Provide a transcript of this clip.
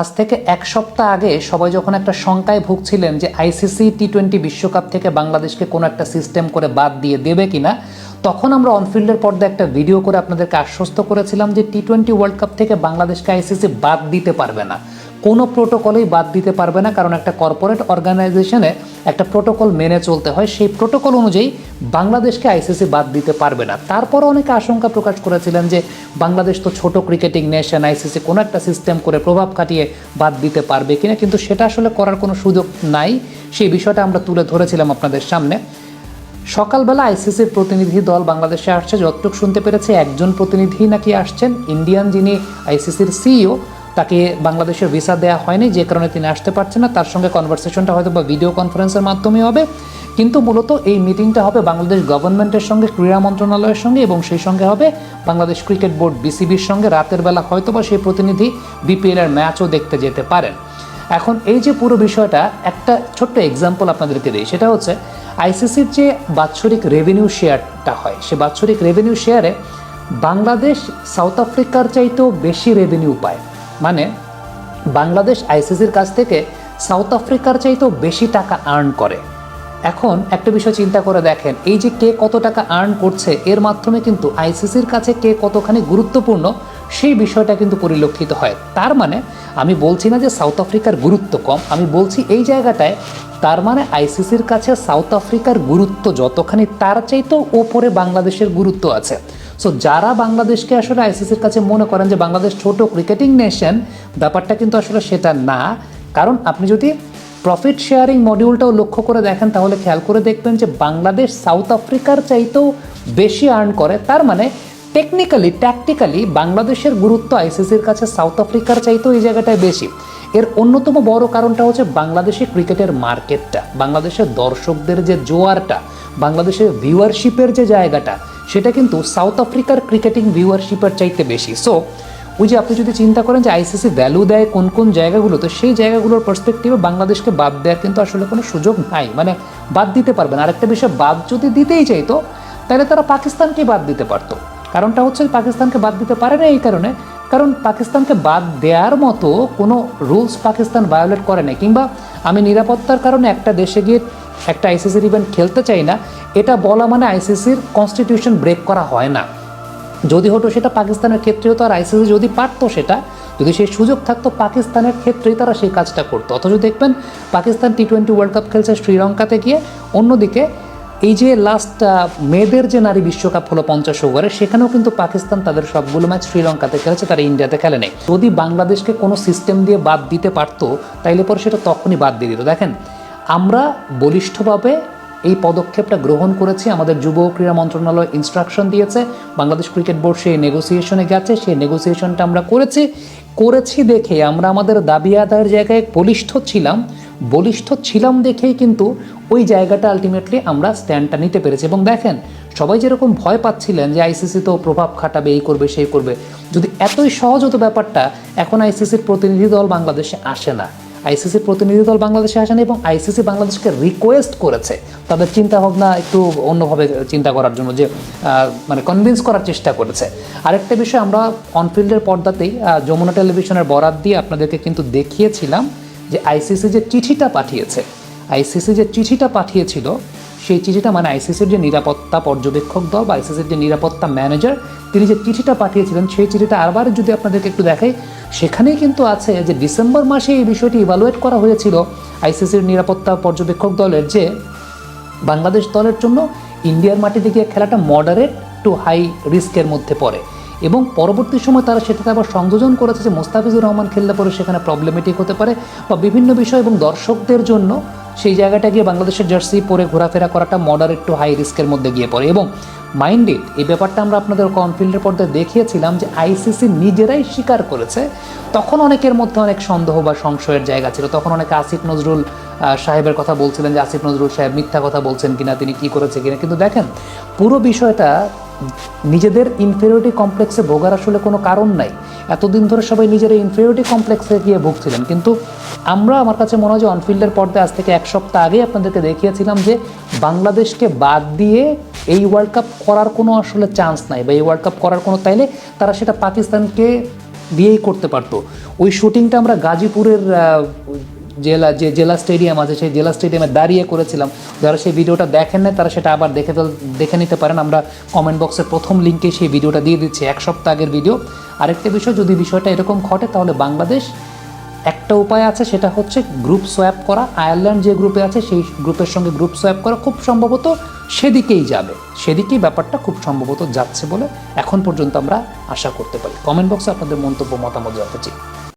আজ থেকে এক সপ্তাহ আগে সবাই যখন একটা শঙ্কায় ভুগছিলেন যে আইসিসি টি-20 বিশ্বকাপ থেকে বাংলাদেশকে কোনো একটা সিস্টেম করে বাদ দিয়ে দেবে কিনা, তখন আমরা অনফিল্ডের পর্দায় একটা ভিডিও করে আপনাদেরকে আশ্বস্ত করেছিলাম যে টি-20 ওয়ার্ল্ড কাপ থেকে বাংলাদেশকে আইসিসি বাদ দিতে পারবে না, কোনো প্রোটোকলেই বাদ দিতে পারবে না। কারণ একটা কর্পোরেট অর্গানাইজেশনে একটা প্রোটোকল মেনে চলতে হয়, সেই প্রোটোকল অনুযায়ী বাংলাদেশকে আইসিসি বাদ দিতে পারবে না। তারপরও অনেকে আশঙ্কা প্রকাশ করেছিলেন যে বাংলাদেশ তো ছোট ক্রিকেটিং নেশন, আইসিসি কোনো একটা সিস্টেম করে প্রভাব খাটিয়ে বাদ দিতে পারবে কিনা, কিন্তু সেটা আসলে করার কোনো সুযোগ নাই। সেই বিষয়টা আমরা তুলে ধরেছিলাম আপনাদের সামনে। সকালবেলা আইসিসির প্রতিনিধি দল বাংলাদেশে আসছে, যতটুকু শুনতে পেরেছি একজন প্রতিনিধি নাকি আসছেন, ইন্ডিয়ান যিনি আইসিসির সিইও, তাকে বাংলাদেশের ভিসা দেওয়া হয়নি, যে কারণে তিনি আসতে পারছেন না। তার সঙ্গে কনভারসেশনটা হয়তো বা ভিডিও কনফারেন্সের মাধ্যমে হবে, কিন্তু মূলত এই মিটিংটা হবে বাংলাদেশ গভর্নমেন্টের সঙ্গে, ক্রীড়া মন্ত্রণালয়ের সঙ্গে, এবং সেই সঙ্গে হবে বাংলাদেশ ক্রিকেট বোর্ড বিসিবির সঙ্গে। রাতের বেলা হয়তো বা সেই প্রতিনিধি বিপিএলের ম্যাচও দেখতে যেতে পারেন। এখন এই যে পুরো বিষয়টা, একটা ছোট্ট এক্সাম্পল আপনাদেরকে দিই, সেটা হচ্ছে আইসিসির যে বাৎসরিক রেভিনিউ শেয়ারটা হয়, সে বাৎসরিক রেভিনিউ শেয়ারে বাংলাদেশ সাউথ আফ্রিকার চাইতেও বেশি রেভিনিউ পায়। মানে বাংলাদেশ আইসিসির কাছ থেকে সাউথ আফ্রিকার চাইতেও বেশি টাকা আর্ন করে। এখন একটা বিষয় চিন্তা করে দেখেন, এই যে কে কত টাকা আর্ন করছে, এর মাধ্যমে কিন্তু আইসিসির কাছে কে কতখানি গুরুত্বপূর্ণ সেই বিষয়টা কিন্তু পরিলক্ষিত হয়। তার মানে আমি বলছি না যে সাউথ আফ্রিকার গুরুত্ব কম, আমি বলছি এই জায়গাটায় তার মানে আইসিসির কাছে সাউথ আফ্রিকার গুরুত্ব যতখানি, তার চাইতেও ওপরে বাংলাদেশের গুরুত্ব আছে। সো যারা বাংলাদেশকে আসলে আইসিসির কাছে মনে করেন যে বাংলাদেশ ছোট ক্রিকেটিং নেশন, ব্যাপারটা কিন্তু আসলে সেটা না। কারণ আপনি যদি প্রফিট শেয়ারিং মডিউলটাও লক্ষ্য করে দেখেন, তাহলে খেয়াল করে দেখবেন যে বাংলাদেশ সাউথ আফ্রিকার চাইতেও বেশি আর্ন করে। তার মানে টেকনিক্যালি ট্যাকটিক্যালি বাংলাদেশের গুরুত্ব আইসিসির কাছে সাউথ আফ্রিকার চাইতেও এই জায়গাটায় বেশি। এর অন্যতম বড় কারণটা হচ্ছে বাংলাদেশি ক্রিকেটের মার্কেটটা, বাংলাদেশের দর্শকদের যে জোয়ারটা, বাংলাদেশের ভিউয়ারশিপের যে জায়গাটা, সেটা কিন্তু সাউথ আফ্রিকার ক্রিকেটিং ভিউয়ারশিপের চাইতে বেশি। সো ওই যে আপনি যদি চিন্তা করেন যে আইসিসি ভ্যালু দেয় কোন কোন জায়গাগুলোতে, সেই জায়গাগুলোর পার্সপেক্টিভে বাংলাদেশকে বাদ দেওয়ার কিন্তু আসলে কোনো সুযোগ নাই, মানে বাদ দিতে পারবে না। আরেকটা বিষয়, বাদ যদি দিতেই চাইতো তাহলে তারা পাকিস্তানকেই বাদ দিতে পারতো। কারণটা হচ্ছে পাকিস্তানকে বাদ দিতে পারে না এই কারণে, কারণ পাকিস্তানকে বাদ দেওয়ার মতো কোনো রুলস পাকিস্তান ভায়োলেট করে না, কিংবা আমি নিরাপত্তার কারণে একটা দেশে গিয়ে একটা আইসিসির ইভেন্ট খেলতে চাই না, এটা বলা মানে আইসিসির কনস্টিটিউশন ব্রেক করা হয় না। যদি হতো সেটা পাকিস্তানের ক্ষেত্রে হতো, আর আইসিসি যদি পারতো সেটা, যদি সেই সুযোগ থাকতো, পাকিস্তানের ক্ষেত্রেই তারা সেই কাজটা করতো। অথচ দেখবেন পাকিস্তান টি-20 ওয়ার্ল্ড কাপ খেলছে শ্রীলঙ্কাতে গিয়ে, অন্যদিকে এই যে লাস্ট মেয়েদের যে নারী বিশ্বকাপ হলো 50 ওভারে, সেখানেও কিন্তু পাকিস্তান তাদের সবগুলো ম্যাচ শ্রীলঙ্কাতে খেলেছে, তারা ইন্ডিয়াতে খেলে নেই। যদি বাংলাদেশকে কোনো সিস্টেম দিয়ে বাদ দিতে পারতো, তাইলে পরে সেটা তখনই বাদ দিয়ে দিত। দেখেন, আমরা বলিষ্ঠভাবে এই পদক্ষেপটা গ্রহণ করেছি, আমাদের যুব ক্রীড়া মন্ত্রণালয় ইনস্ট্রাকশন দিয়েছে, বাংলাদেশ ক্রিকেট বোর্ড সেই নেগোসিয়েশনে গেছে, সেই নেগোসিয়েশনটা আমরা করেছি দেখে আমরা আমাদের দাবি আদায়ের জায়গায় বলিষ্ঠ ছিলাম দেখেই কিন্তু ওই জায়গাটা আলটিমেটলি আমরা স্ট্যান্ডটা নিতে পেরেছি। এবং দেখেন, সবাই যেরকম ভয় পাচ্ছিলেন যে আইসিসি তো প্রভাব খাটাবে, এই করবে সেই করবে, যদি এতই সহজ হতো ব্যাপারটা, এখন আইসিসির প্রতিনিধি দল বাংলাদেশে আসে না, আইসিসির প্রতিনিধি দল বাংলাদেশে আসে না, এবং আইসিসি বাংলাদেশকে রিকোয়েস্ট করেছে তাদের চিন্তাভাবনা একটু অন্যভাবে চিন্তা করার জন্য, যে মানে কনভিন্স করার চেষ্টা করেছে। আরেকটা বিষয়, আমরা অনফিল্ডের পর্দাতেই যমুনা টেলিভিশনের বরাত দিয়ে আপনাদেরকে কিন্তু দেখিয়েছিলাম যে আইসিসি যে চিঠিটা পাঠিয়েছিল, সেই চিঠিটা মানে আইসিসির যে নিরাপত্তা পর্যবেক্ষক দল বা আইসিসির যে নিরাপত্তা ম্যানেজার, তিনি যে চিঠিটা পাঠিয়েছিলেন, সেই চিঠিটা আরবার যদি আপনাদেরকে একটু দেখাই, সেখানেই কিন্তু আছে যে ডিসেম্বর মাসে এই বিষয়টি ইভালুয়েট করা হয়েছিল আইসিসির নিরাপত্তা পর্যবেক্ষক দলের, যে বাংলাদেশ দলের জন্য ইন্ডিয়ার মাটিতে গিয়ে খেলাটা মডারেট টু হাই রিস্কের মধ্যে পড়ে, এবং পরবর্তী সময় তারা সেটাতে আবার সংযোজন করেছে যে মোস্তাফিজুর রহমান খেললে পরে সেখানে প্রবলেমেটিক হতে পারে বা বিভিন্ন বিষয়, এবং দর্শকদের জন্য সেই জায়গাটা গিয়ে বাংলাদেশের জার্সি পরে ঘোরাফেরা করাটা মডারেট টু হাই রিস্কের মধ্যে গিয়ে পড়ে। এবং মাইন্ডেড এই ব্যাপারটা আমরা আপনাদের অনফিল্ডের পর্দায় দেখিয়েছিলাম যে আইসিসি নিজেরাই স্বীকার করেছে। তখন অনেকের মধ্যে অনেক সন্দেহ বা সংশয়ের জায়গা ছিল, তখন অনেকে আসিফ নজরুল সাহেবের কথা বলছিলেন যে আসিফ নজরুল সাহেব মিথ্যা কথা বলছেন কিনা, তিনি কি করেছে কিনা। কিন্তু দেখেন, পুরো বিষয়টা নিজেদের ইনফেরিয়রিটি কমপ্লেক্সে ভোগার আসলে কোনো কারণ নাই। এতদিন ধরে সবাই নিজেরা ইনফেরিয়রিটি কমপ্লেক্সে গিয়ে ভুগছিলেন, কিন্তু আমরা, আমার কাছে মনে হয় যে অনফিল্ডের পর্দায় আজ থেকে এক সপ্তাহ আগে আপনাদেরকে দেখিয়েছিলাম যে বাংলাদেশকে বাদ দিয়ে এই ওয়ার্ল্ড কাপ করার কোনো আসলে চান্স নাই, বা এই ওয়ার্ল্ড কাপ করার কোনো, তাইলে তারা সেটা পাকিস্তানকে দিয়েই করতে পারতো। ওই শুটিংটা আমরা গাজীপুরের জেলা স্টেডিয়াম আছে সেই জেলা স্টেডিয়ামে দাঁড়িয়ে করেছিলাম। যারা সেই ভিডিওটা দেখেন না তারা সেটা আবার দেখে নিতে পারেন। আমরা কমেন্ট বক্সের প্রথম লিঙ্কে সেই ভিডিওটা দিয়ে দিচ্ছি, 1 সপ্তাহ আগের ভিডিও। আরেকটা বিষয়, যদি বিষয়টা এরকম ঘটে তাহলে বাংলাদেশ একটা উপায় আছে, সেটা হচ্ছে গ্রুপ সোয়াপ করা। আয়ারল্যান্ড যে গ্রুপে আছে সেই গ্রুপের সঙ্গে গ্রুপ সোয়াপ করা, খুব সম্ভবত সেদিকেই যাবে, সেদিকেই ব্যাপারটা খুব সম্ভবত যাচ্ছে বলে এখন পর্যন্ত আমরা আশা করতে পারি। কমেন্ট বক্সে আপনাদের মন্তব্য মতামত জানতে চাই।